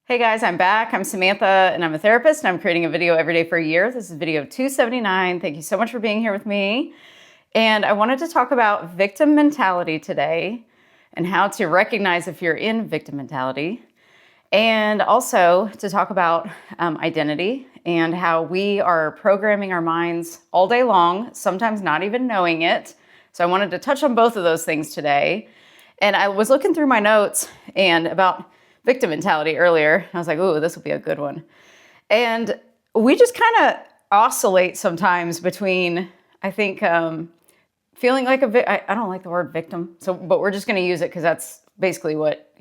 Hey guys, I'm back. I'm Samantha and I'm a therapist and I'm creating a video every day for a year. This is video 279. Thank you so much for being here with me. And I wanted to talk about victim mentality today and how to recognize if you're in victim mentality. And also to talk about identity and how we are programming our minds all day long, sometimes not even knowing it. So I wanted to touch on both of those things today. And I was looking through my notes and about victim mentality earlier. I was like, ooh, this will be a good one. And we just kind of oscillate sometimes between, I think, feeling like I don't like the word victim, but we're just going to use it because that's basically what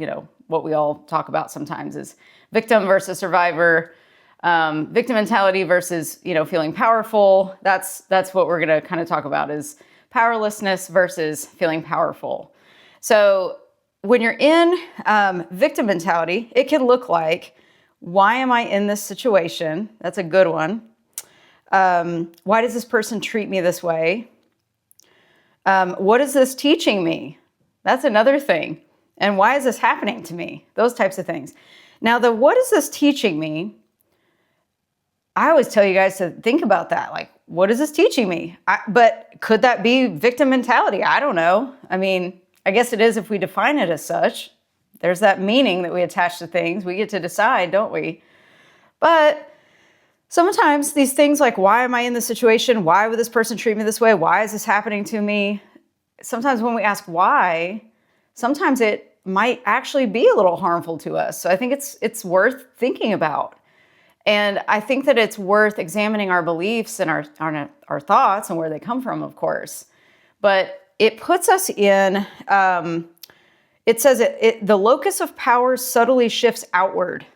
we all talk about sometimes is victim versus survivor, victim mentality versus, feeling powerful. That's what we're going to kind of talk about is powerlessness versus feeling powerful. So when you're in victim mentality, it can look like, why am I in this situation? That's a good one. Why does this person treat me this way? What is this teaching me? That's another thing. And why is this happening to me? Those types of things. Now, what is this teaching me? I always tell you guys to think about that. Like, what is this teaching me? But could that be victim mentality? I don't know. I mean, I guess it is if we define it as such. There's that meaning that we attach to things. We get to decide, don't we? But sometimes these things like, why am I in this situation? Why would this person treat me this way? Why is this happening to me? Sometimes when we ask why, sometimes it might actually be a little harmful to us. So I think it's worth thinking about. And I think that it's worth examining our beliefs and our thoughts and where they come from, of course. But it puts us in, it says the locus of power subtly shifts outward.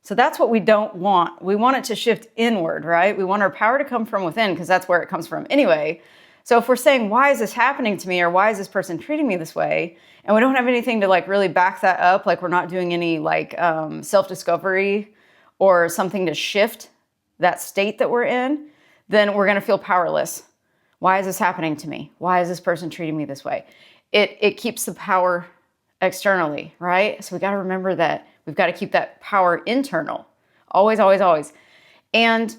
So that's what we don't want. We want it to shift inward, right? We want our power to come from within because that's where it comes from anyway. So if we're saying, why is this happening to me? Or why is this person treating me this way? And we don't have anything to like really back that up. Like we're not doing any like self-discovery or something to shift that state that we're in, then we're going to feel powerless. Why is this happening to me? Why is this person treating me this way? It keeps the power externally, right? So we got to remember that we've got to keep that power internal. Always, always, always. And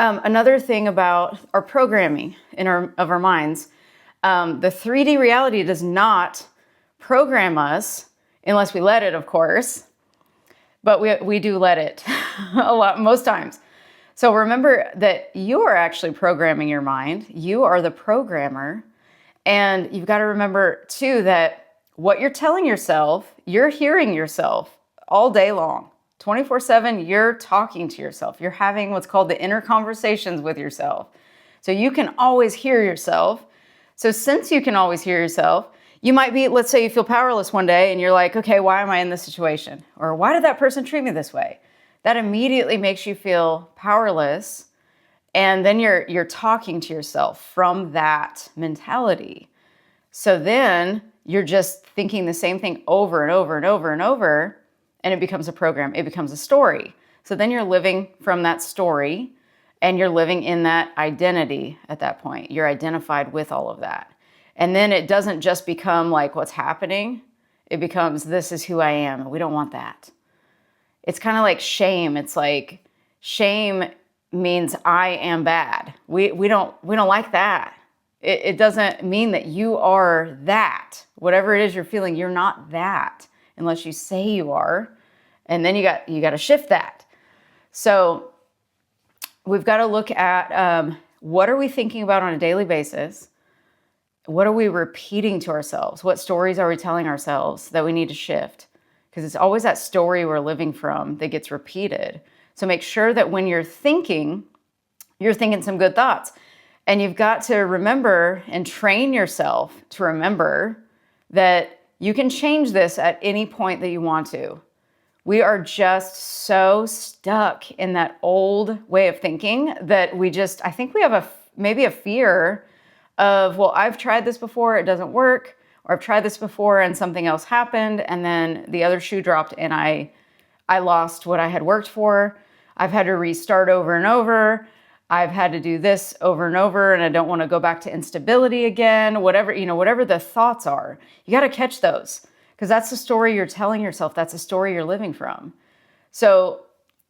another thing about our programming of our minds, the 3D reality does not program us unless we let it, of course. But we do let it a lot, most times. So remember that you are actually programming your mind. You are the programmer. And you've got to remember, too, that what you're telling yourself, you're hearing yourself all day long. 24/7, you're talking to yourself. You're having what's called the inner conversations with yourself. So you can always hear yourself. So since you can always hear yourself, you might be, let's say you feel powerless one day and you're like, okay, why am I in this situation? Or why did that person treat me this way? That immediately makes you feel powerless. And then you're talking to yourself from that mentality. So then you're just thinking the same thing over and over and over and over, and it becomes a program. It becomes a story. So then you're living from that story and you're living in that identity at that point. You're identified with all of that. And then it doesn't just become like what's happening. It becomes, this is who I am. And we don't want that. It's kind of like shame. It's like shame means I am bad. We don't like that. It doesn't mean that you are that. Whatever it is you're feeling, you're not that unless you say you are. And then you got to shift that. So we've got to look at what are we thinking about on a daily basis? What are we repeating to ourselves? What stories are we telling ourselves that we need to shift? Because it's always that story we're living from that gets repeated. So make sure that when you're thinking some good thoughts. And you've got to remember and train yourself to remember that you can change this at any point that you want to. We are just so stuck in that old way of thinking that I think we have maybe a fear of, well, I've tried this before, it doesn't work. Or I've tried this before and something else happened and then the other shoe dropped and I lost what I had worked for. I've had to restart over and over. I've had to do this over and over and I don't want to go back to instability again. Whatever the thoughts are, you got to catch those because that's the story you're telling yourself. That's the story you're living from. So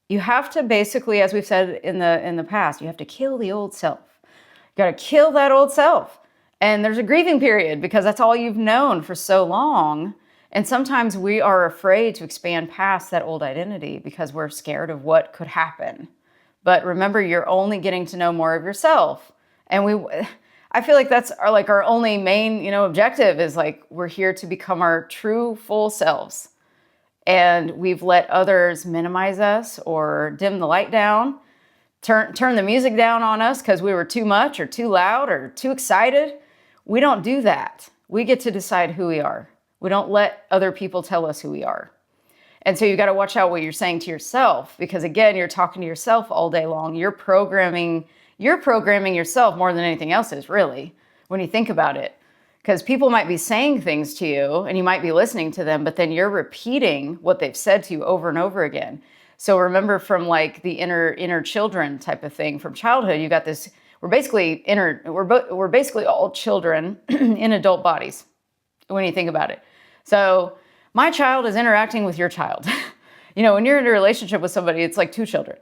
you have to basically, as we've said in the past, you have to kill the old self. You got to kill that old self. And there's a grieving period because that's all you've known for so long. And sometimes we are afraid to expand past that old identity because we're scared of what could happen. But remember, you're only getting to know more of yourself. And I feel like that's our only main, objective is like, we're here to become our true full selves. And we've let others minimize us or dim the light down, turn the music down on us because we were too much or too loud or too excited. We don't do that. We get to decide who we are. We don't let other people tell us who we are. And so you got to watch out what you're saying to yourself, because again, you're talking to yourself all day long. You're programming yourself more than anything else is, really, when you think about it. Because people might be saying things to you and you might be listening to them, but then you're repeating what they've said to you over and over again. So remember, from like the inner children type of thing from childhood, you got this, we're basically all children in adult bodies when you think about it. So my child is interacting with your child. When you're in a relationship with somebody, it's like two children.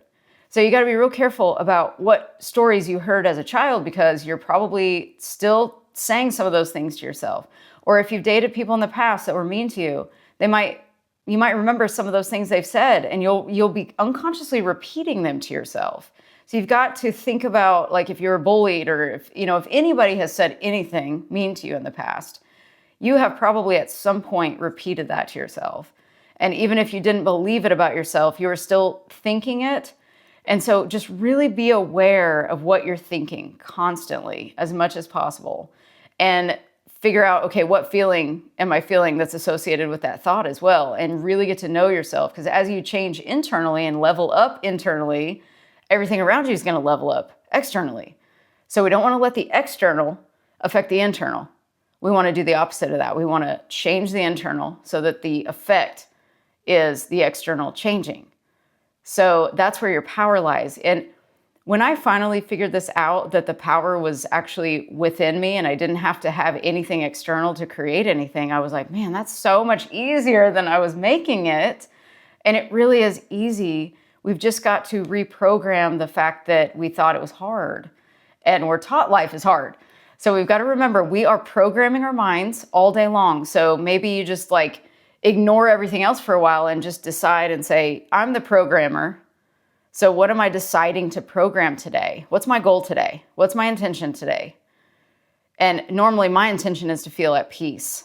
So you got to be real careful about what stories you heard as a child, because you're probably still saying some of those things to yourself. Or if you've dated people in the past that were mean to you, you might remember some of those things they've said, and you'll be unconsciously repeating them to yourself. So you've got to think about, like, if you're bullied, or if anybody has said anything mean to you in the past, you have probably at some point repeated that to yourself. And even if you didn't believe it about yourself, you were still thinking it. And so just really be aware of what you're thinking constantly, as much as possible, and figure out, okay, what feeling am I feeling that's associated with that thought as well, and really get to know yourself. Because as you change internally and level up internally, everything around you is going to level up externally. So we don't want to let the external affect the internal. We want to do the opposite of that. We want to change the internal so that the effect is the external changing. So that's where your power lies. And when I finally figured this out, that the power was actually within me and I didn't have to have anything external to create anything, I was like, man, that's so much easier than I was making it. And it really is easy. We've just got to reprogram the fact that we thought it was hard, and we're taught life is hard. So we've got to remember, we are programming our minds all day long. So maybe you just ignore everything else for a while and just decide and say, I'm the programmer. So what am I deciding to program today? What's my goal today? What's my intention today? And normally my intention is to feel at peace.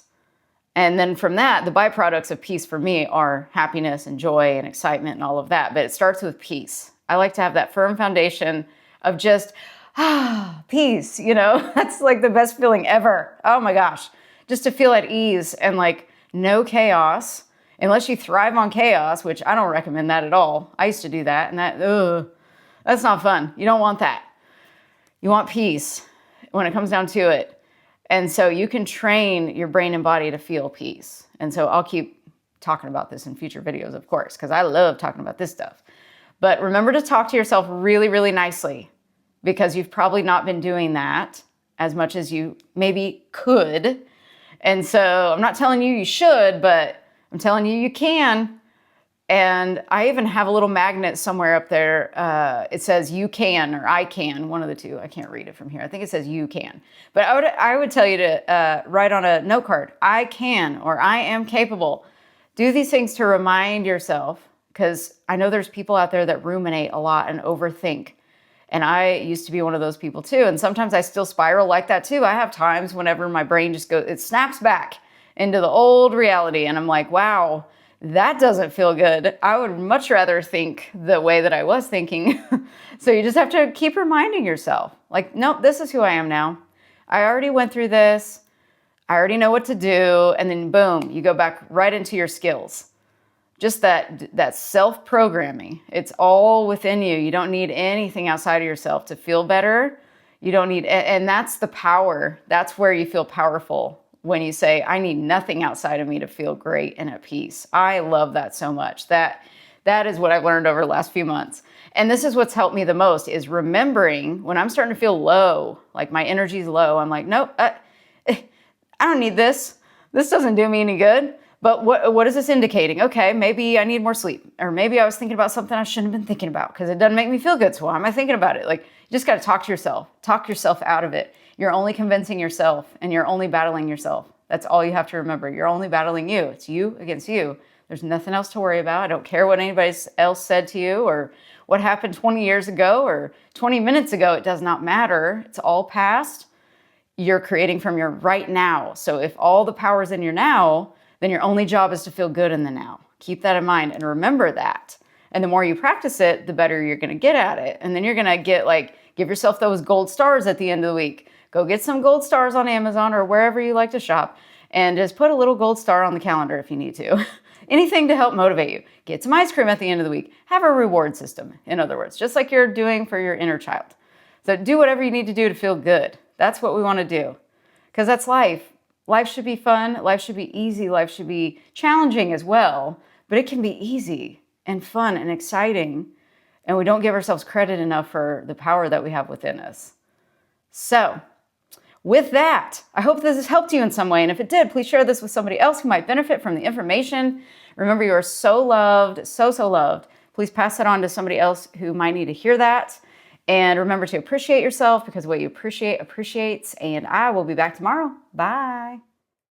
And then from that, the byproducts of peace for me are happiness and joy and excitement and all of that. But it starts with peace. I like to have that firm foundation of just, peace, that's like the best feeling ever. Oh my gosh. Just to feel at ease and no chaos, unless you thrive on chaos, which I don't recommend that at all. I used to do that, and that's not fun. You don't want that. You want peace when it comes down to it. And so you can train your brain and body to feel peace. And so I'll keep talking about this in future videos, of course, because I love talking about this stuff. But remember to talk to yourself really, really nicely, because you've probably not been doing that as much as you maybe could. And so I'm not telling you should, but I'm telling you can. And I even have a little magnet somewhere up there. It says you can, or I can, one of the two. I can't read it from here. I think it says you can. But I would tell you to write on a note card, I can, or I am capable. Do these things to remind yourself, because I know there's people out there that ruminate a lot and overthink. And I used to be one of those people too. And sometimes I still spiral like that too. I have times whenever my brain just it snaps back into the old reality. And I'm like, wow, that doesn't feel good. I would much rather think the way that I was thinking. So you just have to keep reminding yourself, nope, this is who I am now. I already went through this. I already know what to do. And then boom, you go back right into your skills. Just that self-programming. It's all within you. You don't need anything outside of yourself to feel better. You don't need, and that's the power. That's where you feel powerful, when you say, I need nothing outside of me to feel great and at peace. I love that so much. That is what I've learned over the last few months. And this is what's helped me the most, is remembering when I'm starting to feel low, like my energy's low, I'm like, nope, I don't need this. This doesn't do me any good. But what is this indicating? Okay, maybe I need more sleep, or maybe I was thinking about something I shouldn't have been thinking about because it doesn't make me feel good. So why am I thinking about it? Like, you just got to talk yourself out of it. You're only convincing yourself, and you're only battling yourself. That's all you have to remember. You're only battling you. It's you against you. There's nothing else to worry about. I don't care what anybody else said to you or what happened 20 years ago or 20 minutes ago. It does not matter. It's all past. You're creating from your right now. So if all the power is in your now, then your only job is to feel good in the now. Keep that in mind and remember that. And the more you practice it, the better you're going to get at it. And then you're going to get give yourself those gold stars at the end of the week. Go get some gold stars on Amazon or wherever you like to shop and just put a little gold star on the calendar if you need to. Anything to help motivate you. Get some ice cream at the end of the week. Have a reward system, in other words, just like you're doing for your inner child. So do whatever you need to do to feel good. That's what we want to do because that's life. Life should be fun. Life should be easy. Life should be challenging as well, but it can be easy and fun and exciting. And we don't give ourselves credit enough for the power that we have within us. So with that, I hope this has helped you in some way. And if it did, please share this with somebody else who might benefit from the information. Remember, you are so loved, so loved. Please pass it on to somebody else who might need to hear that. And remember to appreciate yourself because what you appreciate appreciates. And I will be back tomorrow. Bye.